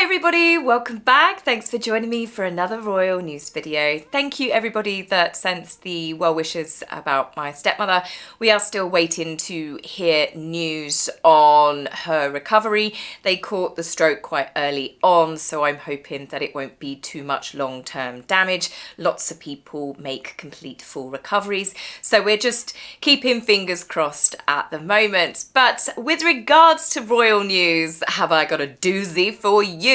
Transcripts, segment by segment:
everybody, welcome back. Thanks for joining me for another royal news video. Thank you everybody that sent the well wishes about my stepmother. We are still waiting to hear news on her recovery. They caught the stroke quite early on, so I'm hoping that it won't be too much long-term damage. Lots of people make complete full recoveries, so we're just keeping fingers crossed at the moment. But with regards to royal news, have I got a doozy for you?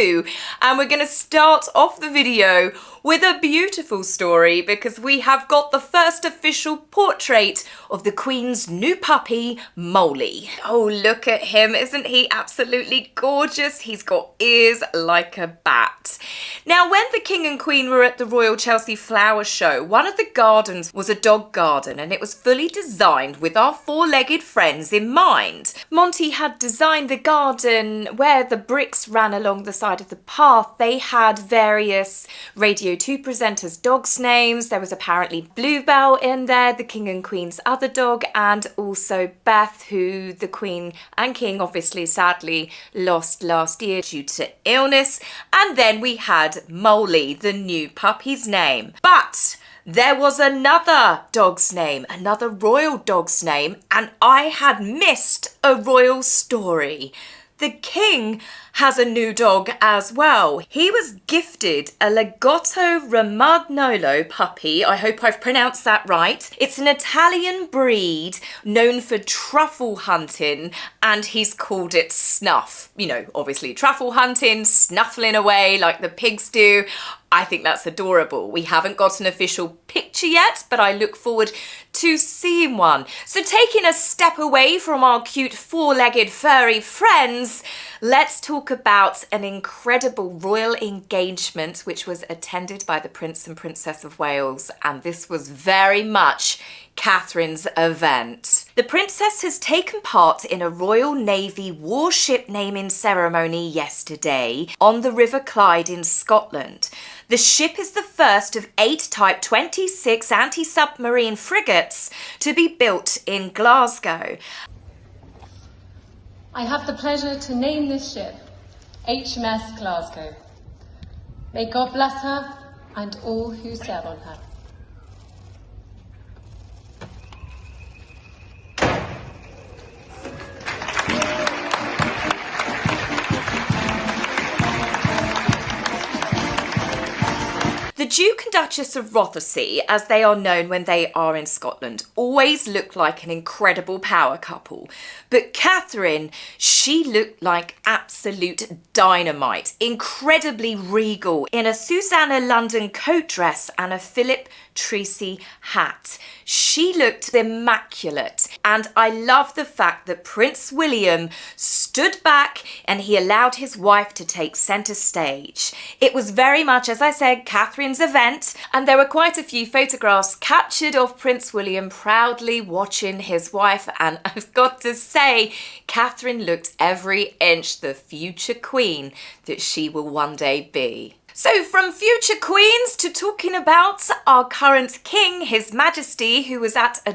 And we're going to start off the video with a beautiful story because we have got the first official portrait of the Queen's new puppy, Molly. Oh, look at him. Isn't he absolutely gorgeous? He's got ears like a bat. Now, when the King and Queen were at the Royal Chelsea Flower Show, one of the gardens was a dog garden and it was fully designed with our four-legged friends in mind. Monty had designed the garden where the bricks ran along the side of the path. They had various Radio 2 presenters' dogs' names. There was apparently Bluebell in there, the King and Queen's other dog, and also Beth, who the Queen and King obviously sadly lost last year due to illness. And then we had Molly, the new puppy's name. But there was another dog's name, another royal dog's name, and I had missed a royal story. The King has a new dog as well. He was gifted a Lagotto Romagnolo puppy. I hope I've pronounced that right. It's an Italian breed known for truffle hunting, and he's called it Snuff. You know, obviously truffle hunting, snuffling away like the pigs do. I think that's adorable. We haven't got an official picture yet, but I look forward to seeing one. So taking a step away from our cute four-legged furry friends, let's talk about an incredible royal engagement which was attended by the Prince and Princess of Wales, and this was very much Catherine's event. The Princess has taken part in a Royal Navy warship naming ceremony yesterday on the River Clyde in Scotland. The ship is the first of 8 Type 26 anti-submarine frigates to be built in Glasgow. I have the pleasure to name this ship HMS Glasgow. May God bless her and all who sail on her. The Duke and Duchess of Rothesay, as they are known when they are in Scotland, always look like an incredible power couple. But Catherine, she looked like absolute dynamite, incredibly regal, in a Susanna London coat dress and a Philip Treacy hat. She looked immaculate, and I love the fact that Prince William stood back and he allowed his wife to take centre stage. It was very much, as I said, Catherine's event, and there were quite a few photographs captured of Prince William proudly watching his wife, and I've got to say, Catherine looked every inch the future queen that she will one day be. So from future queens to talking about our current king, His Majesty, who was at a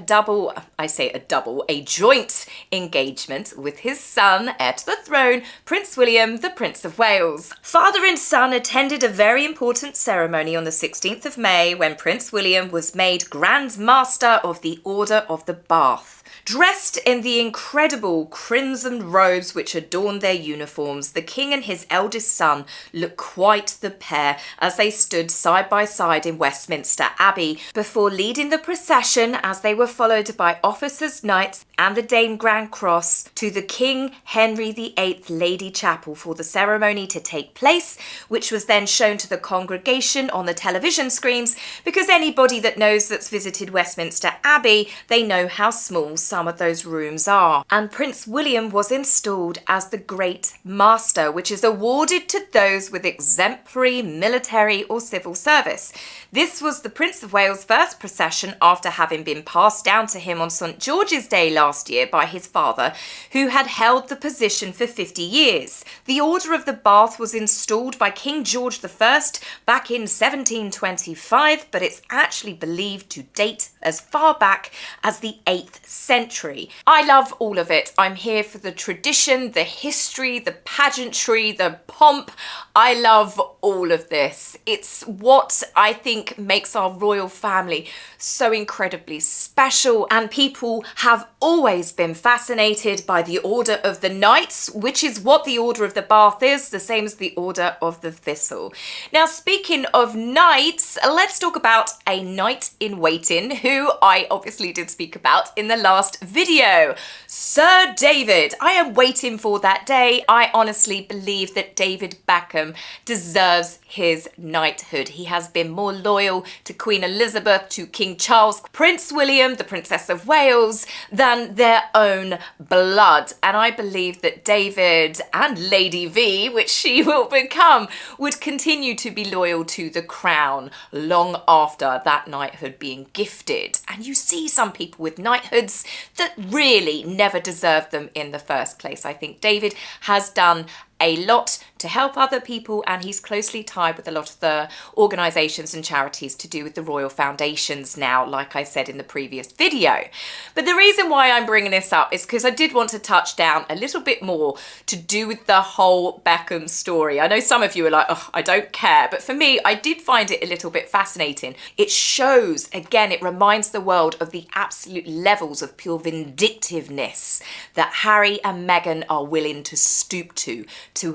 joint engagement with his son, heir to the throne, Prince William, the Prince of Wales. Father and son attended a very important ceremony on the 16th of May when Prince William was made Grand Master of the Order of the Bath. Dressed in the incredible crimson robes which adorned their uniforms, the king and his eldest son looked quite the pair as they stood side by side in Westminster Abbey before leading the procession, as they were followed by officers, knights and the Dane Grand Cross, to the King Henry VIII Lady Chapel for the ceremony to take place, which was then shown to the congregation on the television screens, because anybody that knows that's visited Westminster Abbey, they know how small some of those rooms are. And Prince William was installed as the Great Master, which is awarded to those with exemplary military or civil service. This was the Prince of Wales' first procession after having been passed down to him on St George's Day last year by his father, who had held the position for 50 years. The Order of the Bath was installed by King George I back in 1725, but it's actually believed to date as far back as the 8th century. century. I love all of it. I'm here for the tradition, the history, the pageantry, the pomp. I love all of this. It's what I think makes our royal family so incredibly special, and people have always been fascinated by the Order of the Knights, which is what the Order of the Bath is, the same as the Order of the Thistle. Now, speaking of knights, let's talk about a knight in waiting who I obviously did speak about in the last video. Sir David. I am waiting for that day. I honestly believe that David Beckham deserves his knighthood. He has been more loyal to Queen Elizabeth, to King Charles, Prince William, the Princess of Wales, than their own blood. And I believe that David and Lady V, which she will become, would continue to be loyal to the crown long after that knighthood being gifted. And you see some people with knighthoods that really never deserved them in the first place. I think David has done a lot to help other people, and he's closely tied with a lot of the organisations and charities to do with the royal foundations now, like I said in the previous video. But the reason why I'm bringing this up is because I did want to touch down a little bit more to do with the whole Beckham story. I know some of you are like, oh, I don't care, but for me, I did find it a little bit fascinating. It shows, again, it reminds the world of the absolute levels of pure vindictiveness that Harry and Meghan are willing to stoop to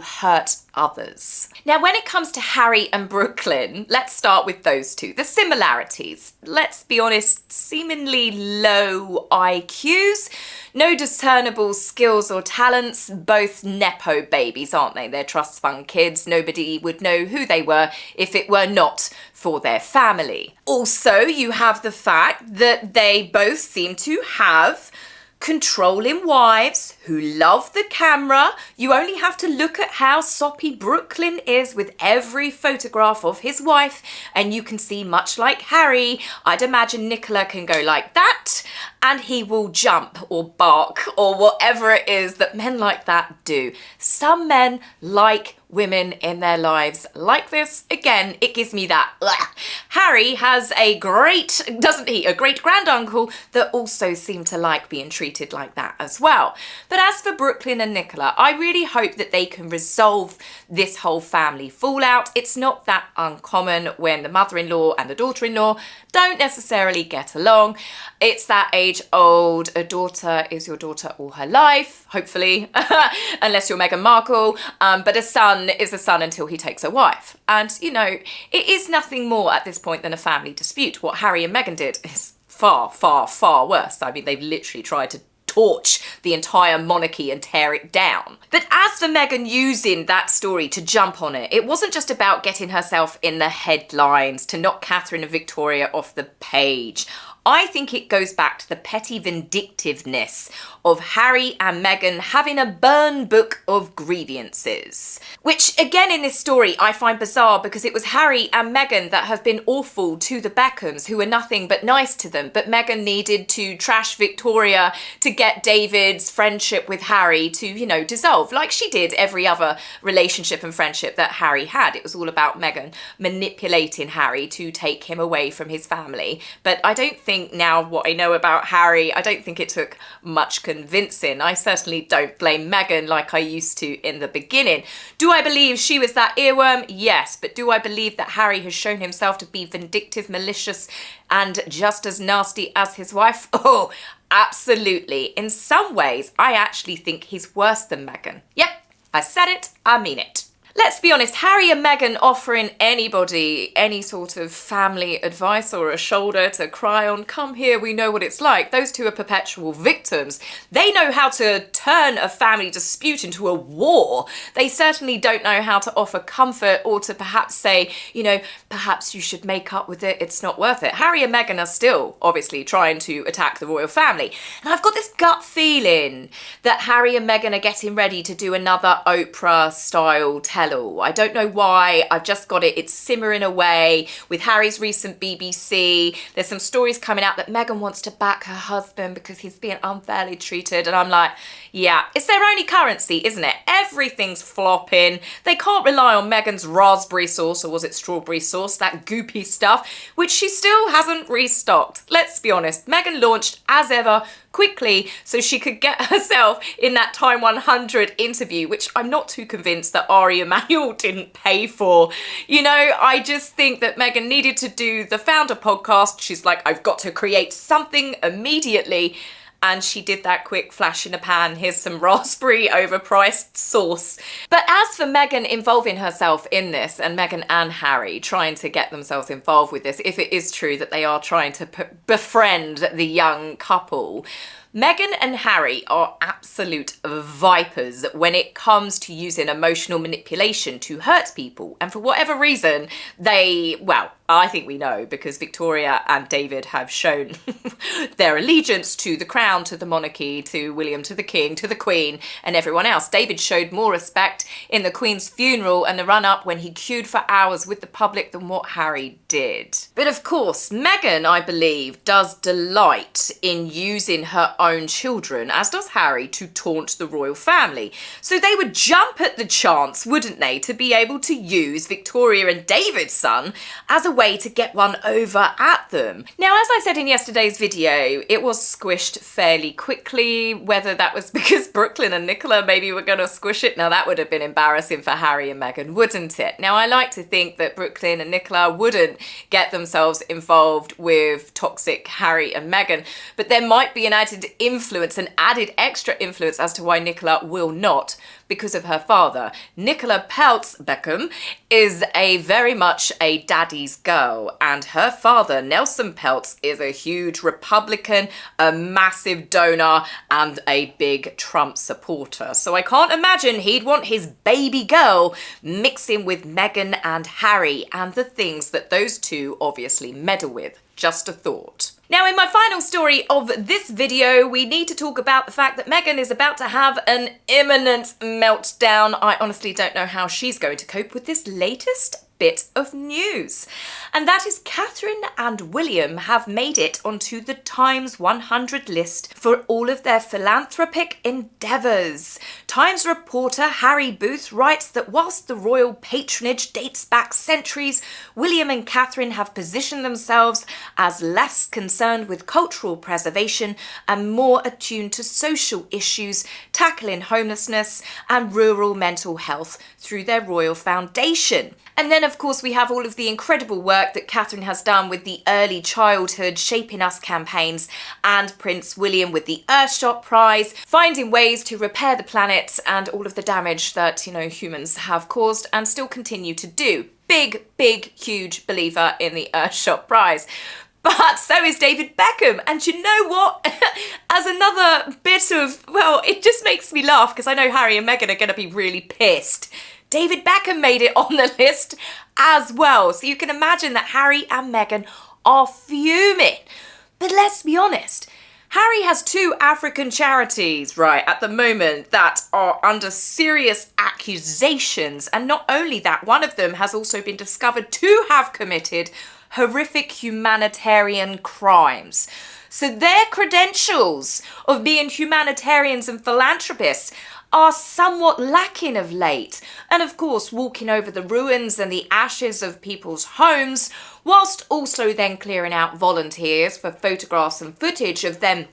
hurt others. Now, when it comes to Harry and Brooklyn, let's start with those two. The similarities, let's be honest, seemingly low IQs, no discernible skills or talents, both nepo babies, aren't they? They're trust fund kids. Nobody would know who they were if it were not for their family. Also, you have the fact that they both seem to have controlling wives who love the camera. You only have to look at how soppy Brooklyn is with every photograph of his wife, and you can see, much like Harry, I'd imagine Nicola can go like that and he will jump or bark or whatever it is that men like that do. Some men like women in their lives like this. Again, it gives me that ugh. Harry has a great, doesn't he, a great granduncle that also seem to like being treated like that as well. But as for Brooklyn and Nicola, I really hope that they can resolve this whole family fallout. It's not that uncommon when the mother-in-law and the daughter-in-law don't necessarily get along. It's that age old, a daughter is your daughter all her life, hopefully, unless you're Meghan Markle, but a son is a son until he takes a wife. And, you know, it is nothing more at this point than a family dispute. What Harry and Meghan did is far, far, far worse. I mean, they've literally tried to torch the entire monarchy and tear it down. But as for Meghan using that story to jump on it, it wasn't just about getting herself in the headlines to knock Catherine and Victoria off the page. I think it goes back to the petty vindictiveness of Harry and Meghan having a burn book of grievances. Which, again, in this story, I find bizarre because it was Harry and Meghan that have been awful to the Beckhams, who were nothing but nice to them. But Meghan needed to trash Victoria to get David's friendship with Harry to, you know, dissolve, like she did every other relationship and friendship that Harry had. It was all about Meghan manipulating Harry to take him away from his family. But I don't think now, what I know about Harry, I don't think it took much convincing. I certainly don't blame Meghan like I used to in the beginning. Do I believe she was that earworm? Yes. But do I believe that Harry has shown himself to be vindictive, malicious, and just as nasty as his wife? Oh, absolutely. In some ways, I actually think he's worse than Meghan. Yep, I said it, I mean it. Let's be honest, Harry and Meghan offering anybody any sort of family advice or a shoulder to cry on, come here, we know what it's like. Those two are perpetual victims. They know how to turn a family dispute into a war. They certainly don't know how to offer comfort or to perhaps say, you know, perhaps you should make up with it, it's not worth it. Harry and Meghan are still obviously trying to attack the royal family. And I've got this gut feeling that Harry and Meghan are getting ready to do another Oprah-style tell-all. I don't know why, I've just got it, it's simmering away. With Harry's recent BBC, there's some stories coming out that Meghan wants to back her husband because he's being unfairly treated, and I'm like, yeah, it's their only currency, isn't it? Everything's flopping. They can't rely on Meghan's raspberry sauce, or was it strawberry sauce, that goopy stuff, which she still hasn't restocked. Let's be honest, Meghan launched, as ever, quickly so she could get herself in that Time 100 interview, which I'm not too convinced that Ari Emanuel didn't pay for. You know, I just think that Meghan needed to do the Founder podcast. She's like, I've got to create something immediately. And she did that quick flash in a pan. Here's some raspberry overpriced sauce. But as for Meghan involving herself in this, and Meghan and Harry trying to get themselves involved with this, if it is true that they are trying to befriend the young couple, Meghan and Harry are absolute vipers when it comes to using emotional manipulation to hurt people. And for whatever reason, I think we know, because Victoria and David have shown their allegiance to the crown, to the monarchy, to William, to the king, to the queen, and everyone else. David showed more respect in the queen's funeral and the run-up when he queued for hours with the public than what Harry did. But of course, Meghan, I believe, does delight in using her own children, as does Harry, to taunt the royal family. So they would jump at the chance, wouldn't they, to be able to use Victoria and David's son as a way to get one over at them. Now, as I said in yesterday's video, it was squished fairly quickly. Whether that was because Brooklyn and Nicola maybe were going to squish it, now that would have been embarrassing for Harry and Meghan, wouldn't it? Now, I like to think that Brooklyn and Nicola wouldn't get themselves involved with toxic Harry and Meghan, but there might be an added influence, an added extra influence as to why Nicola will not, because of her father. Nicola Peltz Beckham is very much a daddy's girl, and her father, Nelson Peltz, is a huge Republican, a massive donor, and a big Trump supporter. So I can't imagine he'd want his baby girl mixing with Meghan and Harry and the things that those two obviously meddle with. Just a thought. Now, in my final story of this video, we need to talk about the fact that Meghan is about to have an imminent meltdown. I honestly don't know how she's going to cope with this latest bit of news. And that is Catherine and William have made it onto the Times 100 list for all of their philanthropic endeavours. Times reporter Harry Booth writes that whilst the royal patronage dates back centuries, William and Catherine have positioned themselves as less concerned with cultural preservation and more attuned to social issues, tackling homelessness and rural mental health through their royal foundation. And then, of course, we have all of the incredible work that Catherine has done with the Early Childhood Shaping Us campaigns, and Prince William with the Earthshot Prize, finding ways to repair the planet and all of the damage that, humans have caused and still continue to do. Big, huge believer in the Earthshot Prize. But so is David Beckham. And you know what? As another bit of, it just makes me laugh because I know Harry and Meghan are going to be really pissed. David Beckham made it on the list as well. So you can imagine that Harry and Meghan are fuming. But let's be honest, Harry has two African charities, right, at the moment that are under serious accusations. And not only that, one of them has also been discovered to have committed horrific humanitarian crimes. So their credentials of being humanitarians and philanthropists are somewhat lacking of late. And of course, walking over the ruins and the ashes of people's homes, whilst also then clearing out volunteers for photographs and footage of them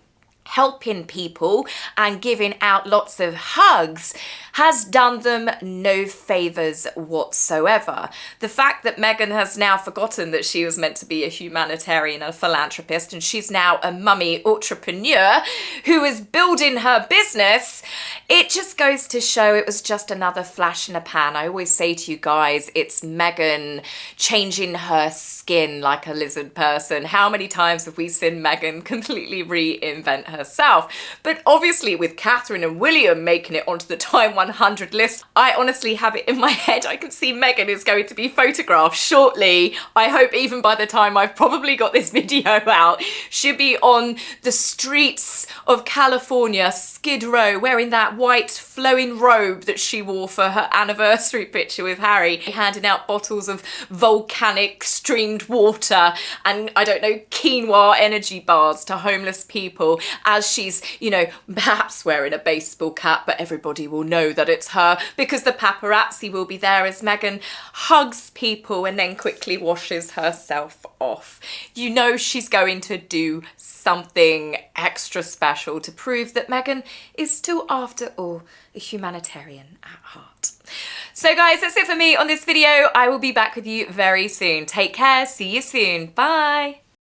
helping people and giving out lots of hugs, has done them no favours whatsoever. The fact that Meghan has now forgotten that she was meant to be a humanitarian and a philanthropist, and she's now a mummy entrepreneur who is building her business, it just goes to show it was just another flash in a pan. I always say to you guys, it's Meghan changing her skin like a lizard person. How many times have we seen Meghan completely reinvent herself? But obviously with Catherine and William making it onto the Time 100 list, I honestly have it in my head. I can see Meghan is going to be photographed shortly. I hope even by the time I've probably got this video out, she'll be on the streets of California, Skid Row, wearing that white flowing robe that she wore for her anniversary picture with Harry, handing out bottles of volcanic streamed water and, I don't know, quinoa energy bars to homeless people as she's, you know, perhaps wearing a baseball cap, but everybody will know that it's her because the paparazzi will be there as Meghan hugs people and then quickly washes herself off. You know she's going to do something extra special to prove that Meghan is still, after all, a humanitarian at heart. So guys, that's it for me on this video. I will be back with you very soon. Take care. See you soon. Bye.